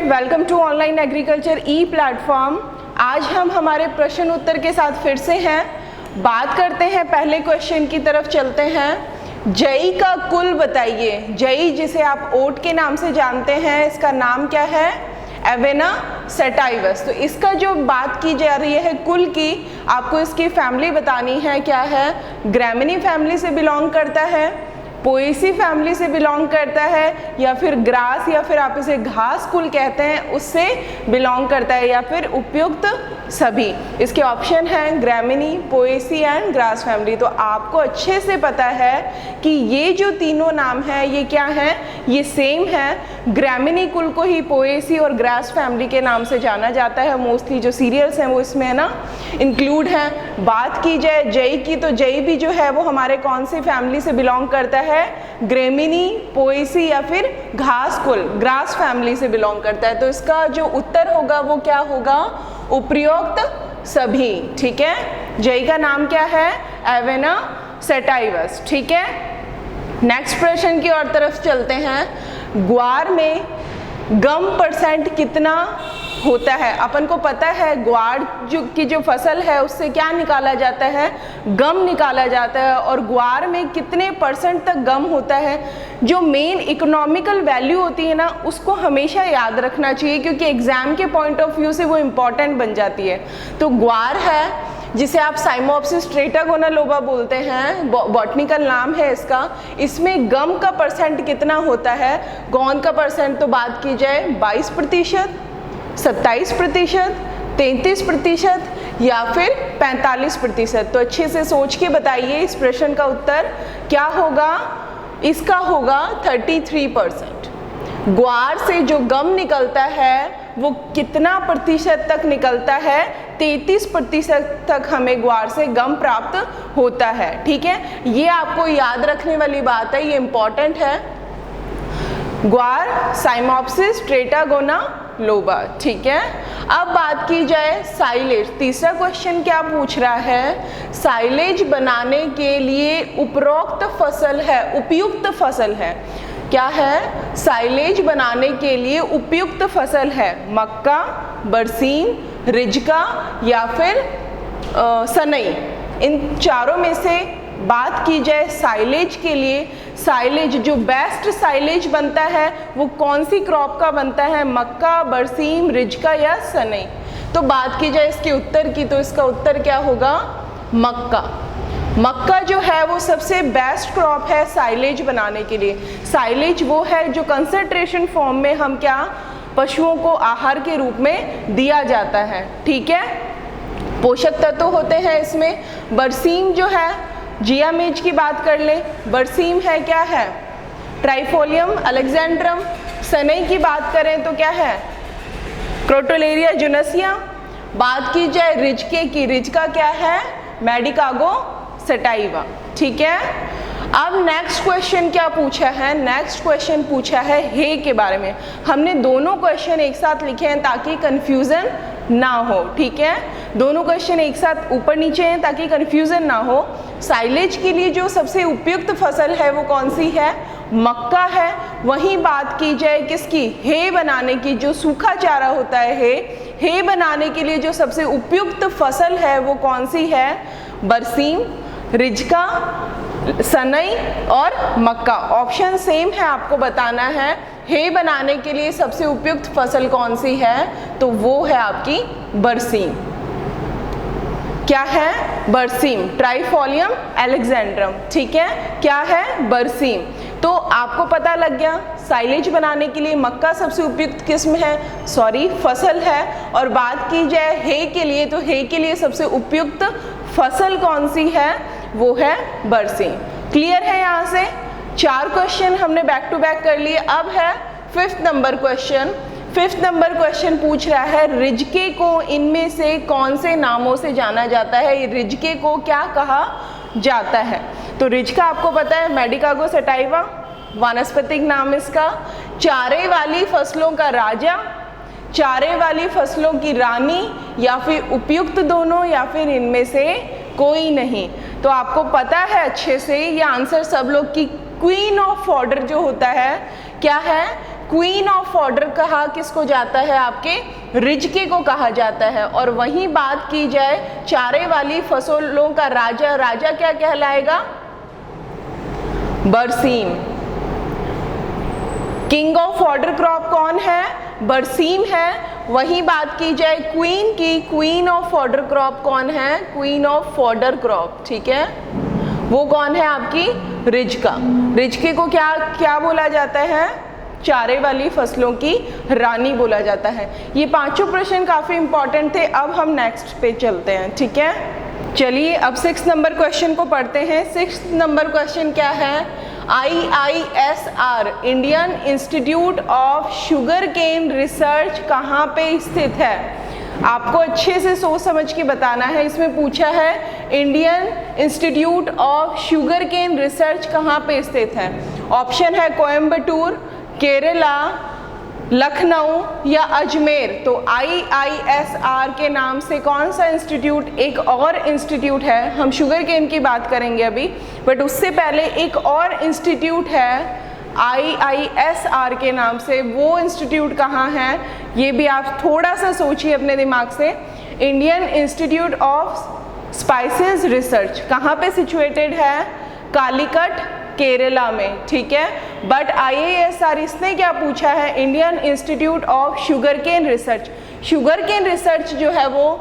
Welcome to online agriculture e platform. आज हम हमारे प्रश्न उत्तर के साथ फिर से हैं। बात करते हैं, पहले क्वेश्चन की तरफ चलते हैं। जई का कुल बताइए। जई जिसे आप ओट के नाम से जानते हैं, इसका नाम क्या है? Avena sativus. तो इसका जो बात की जा रही है कुल की, आपको इसकी फैमिली बतानी है। क्या है? ग्रैमिनी फैमिली से बिलोंग करता है, पोएसी फैमिली से बिलोंग करता है, या फिर ग्रास या फिर आप इसे घास कुल कहते हैं उससे बिलोंग करता है, या फिर उपयुक्त सभी। इसके ऑप्शन हैं Gramineae, Poaceae and grass family. तो आपको अच्छे से पता है कि ये जो तीनों नाम हैं ये क्या हैं? ये सेम है। ग्रैमिनी कुल को ही पोएसी और ग्रास फैमिली के नाम से जाना जाता है। मोस्टली जो सीरियल्स हैं वो इसमें है ना इंक्लूड हैं। बात की जाए जई की, तो जई भी जो है वो हमारे कौन सी फैमिली से बिलोंग करता है? ग्रैमिनी, पोएसी या फिर घास कुल, ग्रास फैमिली से बिलोंग करता है। तो इसका जो उत्तर होगा वो क्या होगा? उपयुक्त सभी। ठीक है, जई का नाम क्या है? Avena sativus. ठीक है, नेक्स्ट प्रश्न की ओर तरफ चलते हैं। ग्वार में गम % कितना होता है? अपन को पता है ग्वार की जो फसल है उससे क्या निकाला जाता है? गम निकाला जाता है। और ग्वार में कितने % तक गम होता है? जो मेन इकोनॉमिकल वैल्यू होती है ना, उसको हमेशा याद रखना चाहिए, क्योंकि एग्जाम के पॉइंट ऑफ व्यू से वो इम्पॉर्टेंट बन जाती है। तो ग्वार है जिसे आप साइमोप्सिस स्ट्रेटागोनालोबा बोलते हैं, बॉटनिकल नाम है इसका। इसमें गम का % कितना होता है? गौन का % तो बात की जाए 22%, 27%, 33% या फिर 45%। तो अच्छे से सोच के बताइए इस प्रश्न का उत्तर क्या होगा? इसका होगा 33%। ग्वार से जो गम निकलता है वो कितना प्रतिशत तक निकलता है? 33% तक हमें ग्वार से गम प्राप्त होता है। ठीक है, ये आपको याद रखने वाली बात है, ये इंपॉर्टेंट है। ग्वार साइमोप्सिस स्ट्रेटागोनालोबा। ठीक है, अब बात की जाए साइलेज। तीसरा क्वेश्चन क्या पूछ रहा है? साइलेज बनाने के लिए उपरोक्त फसल है, उपयुक्त फसल है। क्या है? साइलेज बनाने के लिए उपयुक्त फसल है मक्का, बरसीम, रिजका या फिर सनई। इन चारों में से बात की जाए साइलेज के लिए, साइलेज जो बेस्ट साइलेज बनता है वो कौन सी क्रॉप का बनता है? मक्का, बरसीम, रिजका या सनई। तो बात की जाए इसके उत्तर की, तो इसका उत्तर क्या होगा? मक्का। मक्का जो है वो सबसे बेस्ट क्रॉप है साइलेज बनाने के लिए। साइलेज वो है जो कंसंट्रेशन फॉर्म में हम क्या पशुओं को आहार के रूप में दिया जाता है। ठीक है, पोषक तत्व होते हैं इसमें। बरसीम जो है, जिया मेज की बात कर ले, बरसीम है क्या है? ट्राइफोलियम अलेक्जेंड्रम। सनई की बात करें तो क्या है? क्रोटोलेरिया जुनसिया। बात की जाए रिजके की, रिजका क्या है? मेडिकागो सेटाइवा। ठीक है, अब नेक्स्ट क्वेश्चन क्या पूछा है? नेक्स्ट क्वेश्चन पूछा है हे के बारे में। हमने दोनों क्वेश्चन एक साथ लिखे हैं ताकि कंफ्यूजन ना हो। ठीक है, दोनों क्वेश्चन एक साथ ऊपर नीचे हैं ताकि कंफ्यूजन ना हो। साइलेज के लिए जो सबसे उपयुक्त फसल है वो कौन सी है? मक्का है। वहीं बात की जाए किसकी? हे बनाने की, जो सूखा चारा होता है हे बनाने के लिए जो सबसे उपयुक्त फसल है वो कौन सी है? बरसीम, रिजका, सनई और मक्का। ऑप्शन सेम है, आपको बताना है हे बनाने के लिए सबसे उपयुक्त फसल कौन सी है, तो वो है आपकी बरसीम। क्या है? बरसीम, ट्राइफोलियम एलेक्जेंड्रम। ठीक है, क्या है? बरसीम। तो आपको पता लग गया साइलेज बनाने के लिए मक्का सबसे उपयुक्त किस्म है, फसल है। और बात की जाए हे के लिए, तो हे के लिए सबसे उपयुक्त फसल कौन सी है? वो है बरसीम। क्लियर है? यहाँ से 4 क्वेश्चन हमने बैक टू बैक कर लिए। अब है 5th number question. 5th number question पूछ रहा है रिजके को इनमें से कौन से नामों से जाना जाता है? रिजके को क्या कहा जाता है? तो रिजका आपको पता है मेडिकागो सेटाइवा, वानस्पतिक नाम इसका। चारे वाली फसलों का राजा, चारे वाली फसलों की रानी, या फिर उपयुक्त दोनों, या फिर इनमें से कोई नहीं। तो आपको पता है अच्छे से ये आंसर सब लोग की क्वीन ऑफ फॉडर जो होता है क्या है? क्वीन ऑफ फॉडर कहा किसको जाता है, आपके रिजके को कहा जाता है। और वहीं बात की जाए चारे वाली फसलों का राजा, राजा क्या कहलाएगा, बरसीम। किंग ऑफ फॉडर क्रॉप कौन है, बरसीम है। वहीं बात की जाए क्वीन की, क्वीन ऑफ फॉडर क्रॉप कौन है, क्वीन ऑफ फॉडर क्रॉप, ठीक है, वो कौन है, आपकी रिजका। रिजके को क्या क्या बोला जाता है, चारे वाली फसलों की रानी बोला जाता है। ये पांचों प्रश्न काफी इंपॉर्टेंट थे। अब हम नेक्स्ट पे चलते हैं, ठीक है। चलिए अब 6 नंबर क्वेश्चन को पढ़ते हैं। 6 नंबर क्वेश्चन क्या है, IISR Indian institute of sugarcane research कहाँ पे स्थित है। आपको अच्छे से सोच समझ के बताना है। इसमें पूछा है Indian institute of sugarcane research कहाँ पे स्थित है। ऑप्शन है कोयम्बटूर, केरला, लखनऊ या अजमेर। तो IISR के नाम से कौन सा इंस्टीट्यूट, एक और इंस्टीट्यूट है, हम शुगर केन की बात करेंगे अभी, बट उससे पहले एक और इंस्टीट्यूट है IISR के नाम से। वो इंस्टीट्यूट कहाँ है, ये भी आप थोड़ा सा सोचिए अपने दिमाग से। Indian institute of spices research कहाँ पे सिचुएटेड है, कालीकट, केरला में, ठीक है। बट IISR इसने क्या पूछा है, Indian institute of sugarcane research. Sugarcane research जो है वो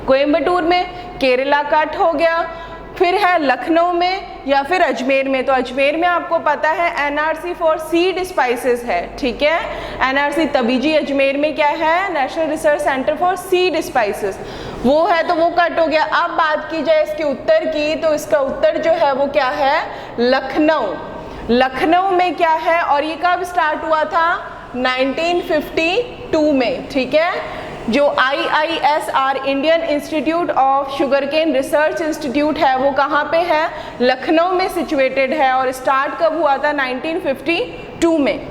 कोयम्बटूर में, केरला कट हो गया, फिर है लखनऊ में या फिर अजमेर में। तो अजमेर में आपको पता है NRC फॉर सीड स्पाइसेस है, ठीक है। NRC तबीजी अजमेर में क्या है, national research centre for seed spices, वो है, तो वो कट हो गया। अब बात की जाए इसके उत्तर की, तो इसका उत्तर जो है वो क्या है, लखनऊ। लखनऊ में क्या है, और ये कब स्टार्ट हुआ था, 1952 में, ठीक है। जो IISR Indian institute of sugarcane research institute है वो कहाँ पे है, लखनऊ में सिचुएटेड है। और स्टार्ट कब हुआ था, 1952 में।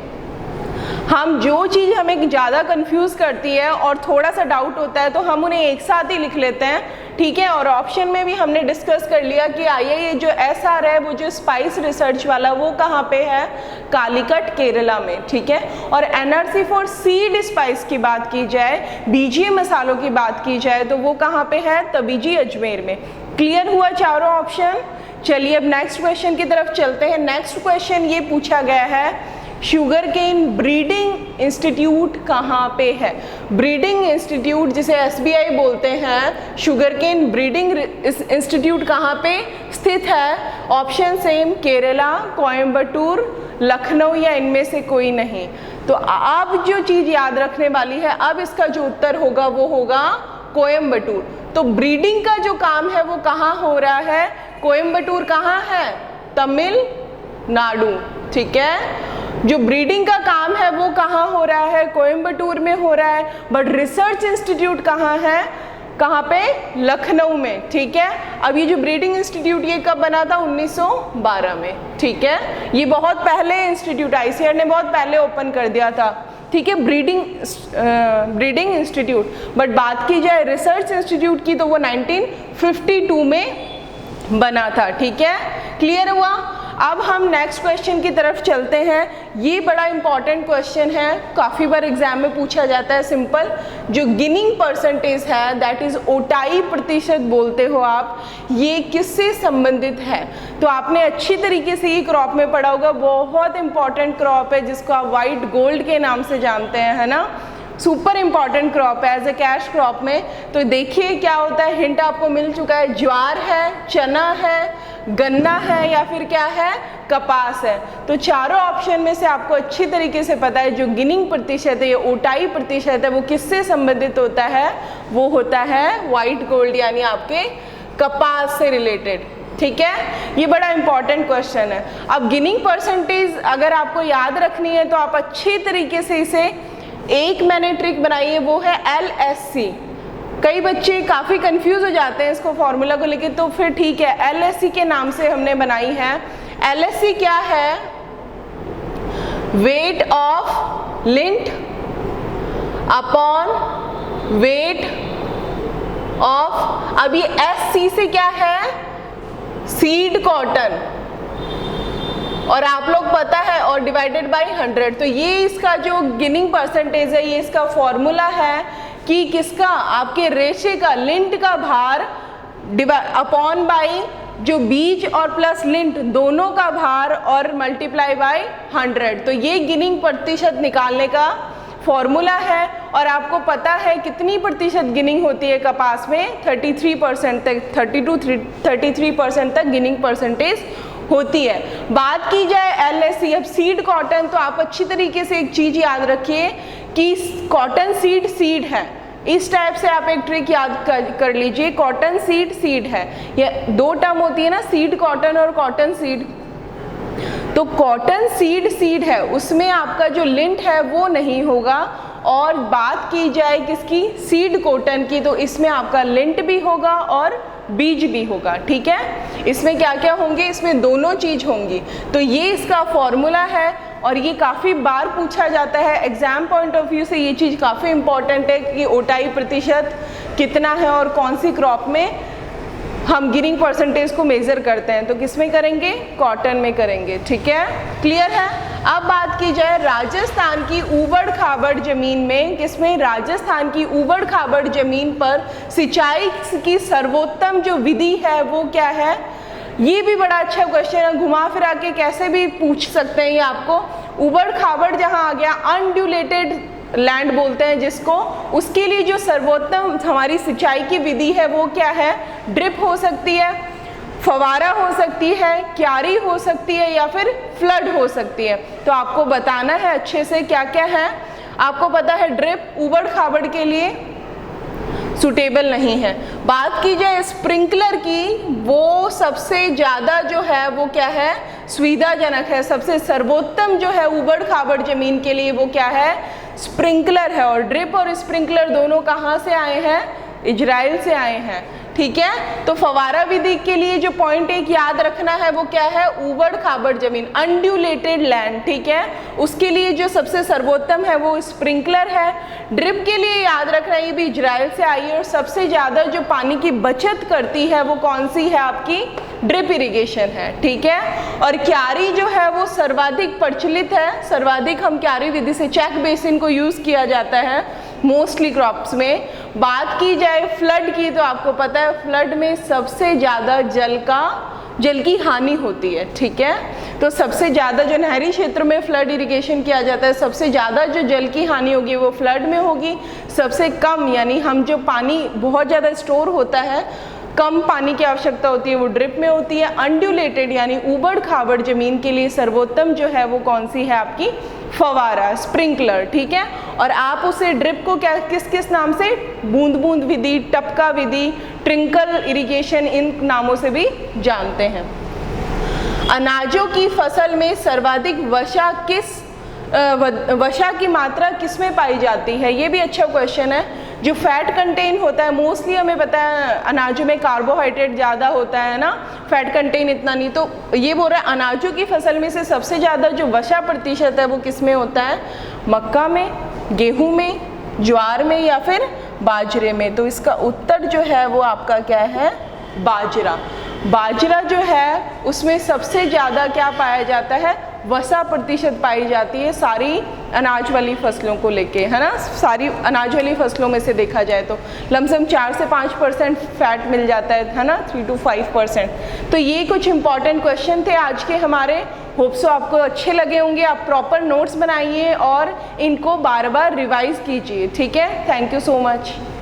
हम जो चीज़ हमें ज़्यादा कंफ्यूज करती है और थोड़ा सा डाउट होता है तो हम उन्हें एक साथ ही लिख लेते हैं, ठीक है। और ऑप्शन में भी हमने डिस्कस कर लिया कि ये जो SR है वो जो स्पाइस रिसर्च वाला वो कहाँ पे है, कालीकट, केरला में, ठीक है। और NRC फॉर सीड स्पाइस की बात की जाए, बीजीय मसालों की बात की जाए, तो वो कहाँ पे है, तबीजी अजमेर में। क्लियर हुआ चारों ऑप्शन। चलिए अब नेक्स्ट क्वेश्चन की तरफ चलते हैं। नेक्स्ट क्वेश्चन ये पूछा गया है, शुगर केन ब्रीडिंग इंस्टीट्यूट कहाँ पे है। ब्रीडिंग इंस्टीट्यूट जिसे SBI बोलते हैं, शुगर केन ब्रीडिंग इंस्टीट्यूट कहाँ पे स्थित है। ऑप्शन सेम, केरला, कोयम्बटूर, लखनऊ या इनमें से कोई नहीं। तो अब जो चीज़ याद रखने वाली है, अब इसका जो उत्तर होगा वो होगा कोयम्बटूर। तो ब्रीडिंग का जो काम है वो कहाँ हो रहा है, कोयम्बटूर कहाँ है, तमिलनाडु, ठीक है। जो ब्रीडिंग का काम है वो कहाँ हो रहा है, कोयम्बटूर में हो रहा है। बट रिसर्च इंस्टीट्यूट कहाँ है, कहाँ पे, लखनऊ में, ठीक है। अब ये जो ब्रीडिंग इंस्टीट्यूट ये कब बना था, 1912 में, ठीक है। ये बहुत पहले इंस्टीट्यूट ICAR ने बहुत पहले ओपन कर दिया था, ठीक है, ब्रीडिंग इंस्टीट्यूट। बट बात की जाए रिसर्च इंस्टीट्यूट की तो वो 1952 में बना था, ठीक है। क्लियर हुआ। अब हम नेक्स्ट क्वेश्चन की तरफ चलते हैं। ये बड़ा इंपॉर्टेंट क्वेश्चन है, काफ़ी बार एग्जाम में पूछा जाता है। सिंपल, जो गिनिंग परसेंटेज है, दैट इज ओटाई प्रतिशत बोलते हो आप, ये किससे संबंधित है। तो आपने अच्छी तरीके से ये क्रॉप में पढ़ा होगा, बहुत इंपॉर्टेंट क्रॉप है जिसको आप वाइट गोल्ड के नाम से जानते हैं, है ना। सुपर इंपॉर्टेंट क्रॉप है एज ए कैश क्रॉप में। तो देखिए क्या होता है, हिंट आपको मिल चुका है, ज्वार है, चना है, गन्ना है या फिर क्या है, कपास है। तो चारों ऑप्शन में से आपको अच्छी तरीके से पता है जो गिनिंग प्रतिशत है, ये ओटाई प्रतिशत है, वो किससे संबंधित होता है, वो होता है वाइट गोल्ड यानी आपके कपास से रिलेटेड, ठीक है। ये बड़ा इंपॉर्टेंट क्वेश्चन है। अब गिनिंग परसेंटेज अगर आपको याद रखनी है तो आप अच्छी तरीके से इसे, एक मैंने ट्रिक बनाई है वो है LSC। कई बच्चे काफ़ी कंफ्यूज हो जाते हैं इसको फॉर्मूला को लेके, तो फिर ठीक है, LSC के नाम से हमने बनाई है। LSC क्या है, weight of lint upon weight of, अब ये SC से क्या है, सीड कॉटन, और आप लोग पता है और डिवाइडेड बाय 100, तो ये इसका जो गिनिंग परसेंटेज है, ये इसका फॉर्मूला है कि किसका, आपके रेशे का, लिंट का भार अपॉन बाई जो बीज और प्लस लिंट दोनों का भार और मल्टीप्लाई बाय 100। तो ये गिनिंग प्रतिशत निकालने का फॉर्मूला है। और आपको पता है कितनी प्रतिशत गिनिंग होती है कपास में, 33% तक, 33% तक गिनिंग परसेंटेज होती है। बात की जाए LSC, अब सीड कॉटन, तो आप अच्छी तरीके से एक चीज याद रखिए कि कॉटन सीड है। इस टाइप से आप एक ट्रिक याद कर लीजिए, कॉटन सीड है। ये दो टर्म होती है ना, सीड कॉटन और कॉटन सीड। तो कॉटन सीड है, उसमें आपका जो लिंट है वो नहीं होगा। और बात की जाए किसकी, सीड कॉटन की, तो इसमें आपका लिंट भी होगा और बीज भी होगा। ठीक है, इसमें क्या क्या होंगे, इसमें दोनों चीज होंगी। तो ये इसका फॉर्मूला है और ये काफ़ी बार पूछा जाता है एग्जाम पॉइंट ऑफ व्यू से। ये चीज़ काफ़ी इंपॉर्टेंट है कि ओटाई प्रतिशत कितना है और कौन सी क्रॉप में हम गिनिंग परसेंटेज को मेजर करते हैं। तो किस में करेंगे, कॉटन में करेंगे। ठीक है, क्लियर है। अब बात की जाए राजस्थान की ऊबड़ खाबड़ जमीन में, किसमें, राजस्थान की ऊबड़ खाबड़ जमीन पर सिंचाई की सर्वोत्तम जो विधि है वो क्या है। ये भी बड़ा अच्छा क्वेश्चन है, घुमा फिरा के कैसे भी पूछ सकते हैं ये आपको। ऊबड़ खाबड़ जहाँ आ गया, अनड्यूलेटेड लैंड बोलते हैं जिसको, उसके लिए जो सर्वोत्तम हमारी सिंचाई की विधि है वो क्या है, ड्रिप हो सकती है, फवारा हो सकती है, क्यारी हो सकती है या फिर फ्लड हो सकती है। तो आपको बताना है अच्छे से क्या क्या है। आपको पता है ड्रिप ऊबड़ खाबड़ के लिए सुटेबल नहीं है। बात की जाए स्प्रिंकलर की, वो सबसे ज़्यादा जो है वो क्या है, सुविधाजनक है। सबसे सर्वोत्तम जो है ऊबड़ खाबड़ जमीन के लिए वो क्या है, स्प्रिंकलर है। और ड्रिप और स्प्रिंकलर दोनों कहाँ से आए हैं, इजराइल से आए हैं। ठीक है, तो फवारा विधि के लिए जो पॉइंट एक याद रखना है वो क्या है, ऊबड़ खाबड़ जमीन, अनड्यूलेटेड लैंड। ठीक है, उसके लिए जो सबसे सर्वोत्तम है वो स्प्रिंकलर है। ड्रिप के लिए याद रखना, ये भी इजराइल से आई है। और सबसे ज़्यादा जो पानी की बचत करती है वो कौन सी है, आपकी ड्रिप इरिगेशन है। ठीक है, और क्यारी जो है वो सर्वाधिक प्रचलित है। सर्वाधिक हम क्यारी विधि से, चेक बेसिन को यूज़ किया जाता है मोस्टली क्रॉप्स में। बात की जाए फ्लड की, तो आपको पता है फ्लड में सबसे ज़्यादा जल की हानि होती है। ठीक है, तो सबसे ज़्यादा जो नहरी क्षेत्र में फ्लड इरिगेशन किया जाता है, सबसे ज़्यादा जो जल की हानि होगी वो फ्लड में होगी। सबसे कम, यानी हम जो पानी बहुत ज़्यादा स्टोर होता है, कम पानी की आवश्यकता होती है, वो ड्रिप में होती है। अनड्यूलेटेड यानी ऊबड़ खाबड़ जमीन के लिए सर्वोत्तम जो है वो कौन सी है, आपकी फवारा, स्प्रिंकलर। ठीक है, और आप उसे ड्रिप को क्या किस किस नाम से, बूंद बूंद विधि, टपका विधि, ट्रिंकल इरिगेशन, इन नामों से भी जानते हैं। अनाजों की फसल में सर्वाधिक वसा की मात्रा किस में पाई जाती है, ये भी अच्छा क्वेश्चन है। जो फैट कंटेन होता है, मोस्टली हमें पता है अनाजों में कार्बोहाइड्रेट ज़्यादा होता है ना, फैट कंटेन इतना नहीं। तो ये बोल रहा है अनाजों की फसल में से सबसे ज़्यादा जो वसा प्रतिशत है वो किस में होता है, मक्का में, गेहूं में, ज्वार में या फिर बाजरे में। तो इसका उत्तर जो है वो आपका क्या है, बाजरा। बाजरा जो है उसमें सबसे ज़्यादा क्या पाया जाता है, वसा प्रतिशत पाई जाती है सारी अनाज वाली फसलों को लेके, है ना। सारी अनाज वाली फसलों में से देखा जाए तो लमसम 4 से 5% फैट मिल जाता है ना, 3 to 5%। तो ये कुछ इंपॉर्टेंट क्वेश्चन थे आज के हमारे। होप सो आपको अच्छे लगे होंगे। आप प्रॉपर नोट्स बनाइए और इनको बार बार रिवाइज कीजिए। ठीक है, थैंक यू सो मच।